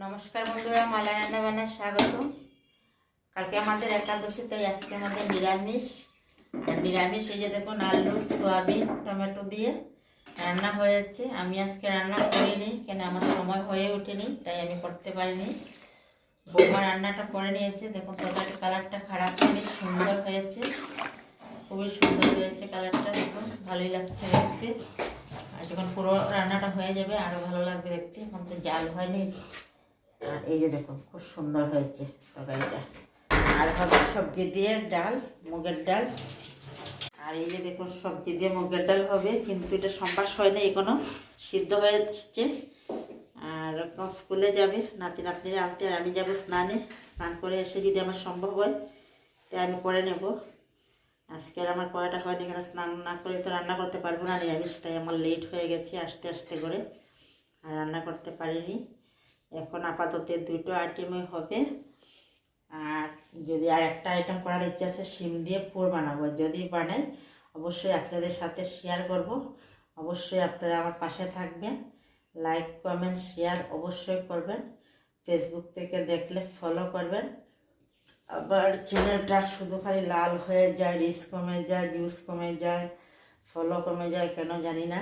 নমস্কার বন্ধুরা, মালা রান্না বান্নায় স্বাগত। কালকে আমাদের একাদশী, তাই আজকে আমাদের নিরামিষ। আর নিরামিষ এই যে দেখুন, আলু সয়াবিন টমেটো দিয়ে রান্না হয়েছে। আমি আজকে রান্না করিনি, কেন আমার সময় হয়ে ওঠেনি, তাই আমি করতে পারিনি। বৌমা রান্নাটা করে নিয়েছে। দেখুন তরকারির কালারটা খারাপ হয়নি, সুন্দর হয়েছে, খুবই সুন্দর হয়েছে কালারটা। দেখুন ভালোই লাগছে দেখতে। আর যখন পুরো রান্নাটা হয়ে যাবে আরও ভালো লাগবে দেখতে। এখন তো জাল হয়নি। আর এই যে দেখুন খুব সুন্দর হয়েছে তরকারিটা। আর হবে সবজি দিয়ে ডাল, মুগের ডাল। আর এই যে দেখুন সবজি দিয়ে মুগের ডাল হবে, কিন্তু এটা সম্বাস হয়নি এখনো, সিদ্ধ হয়েছে। আর স্কুলে যাবে নাতি নাতনিরা আনতে, আর আমি যাবো স্নানে। স্নান করে এসে যদি আমার সম্ভব হয় তাই আমি করে নেব। আজকে আর আমার করাটা হয়নি, এখানে স্নান না করে তো রান্না করতে পারবো না নিরামিষ, তাই আমার লেট হয়ে গেছে আস্তে আস্তে করে, আর রান্না করতে পারিনি। এখন আপাতত দুটো আইটেমই হবে। আর যদি আর একটা আইটেম করার ইচ্ছা আছে, শিম দিয়ে পুর বানাবো। যদি বানাই অবশ্যই আপনাদের সাথে শেয়ার করব। অবশ্যই আপনারা আমার পাশে থাকবেন, লাইক কমেন্ট শেয়ার অবশ্যই করবেন। ফেসবুক থেকে দেখলে ফলো করবেন। আবার চ্যানেলটা শুধু খালি লাল হয়ে যায়, রিচ কমে যায়, ভিউজ কমে যায়, ফলো কমে যায়, কেন জানি না।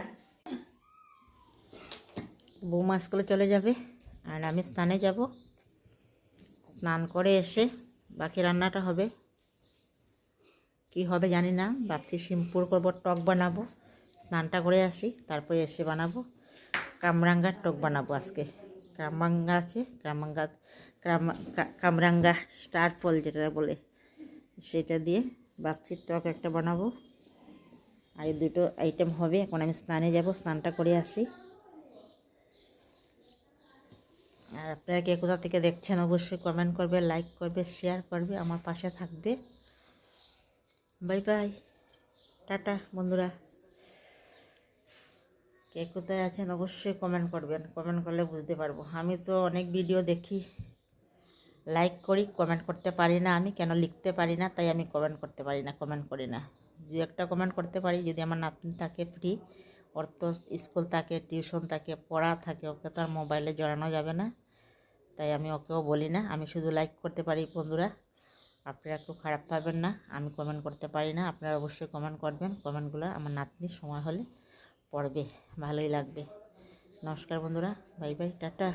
বৌমা স্কুলে চলে যাবে আর আমি স্নানে যাব। স্নান করে এসে বাকি রান্নাটা হবে। কি হবে জানি না, ভাবছি সিম্পুল করবো, টক বানাবো। স্নানটা করে আসি, তারপরে এসে বানাবো। কামরাঙ্গার টক বানাবো আজকে। কামরাঙ্গা আছে, কামরাঙ্গা স্টার ফল যেটা বলে, সেটা দিয়ে ভাবছি টক একটা বানাবো। আর এই দুটো আইটেম হবে। এখন আমি স্নানে যাব, স্নানটা করে আসি। আর আপনারা কে কোথা থেকে দেখছেন অবশ্যই কমেন্ট করবে, লাইক করবে, শেয়ার করবে, আমার পাশে থাকবে। বাই বাই, টাটা বন্ধুরা। কে কোথায় আছেন অবশ্যই কমেন্ট করবেন, কমেন্ট করলে বুঝতে পারবো। আমি তো অনেক ভিডিও দেখি, লাইক করি, কমেন্ট করতে পারি না। আমি কেন লিখতে পারি না, তাই আমি কমেন্ট করতে পারি না, কমেন্ট করি না। দু একটা কমেন্ট করতে পারি যদি আমার নাতনি থাকে ফ্রি, ওর তো স্কুল থাকে, টিউশন থাকে, পড়া থাকে, ওকে তো আর মোবাইলে জড়ানো যাবে না, তাই আমি ওকেও বলি না। আমি শুধু লাইক করতে পারি বন্ধুরা। আপনারা একটু খারাপ পাবেন না, আমি কমেন্ট করতে পারি না। আপনারা অবশ্যই কমেন্ট করবেন। কমেন্টগুলো আমার নাতনির সময় হলে পড়বে, ভালোই লাগবে। নমস্কার বন্ধুরা, বাই বাই, টাটা।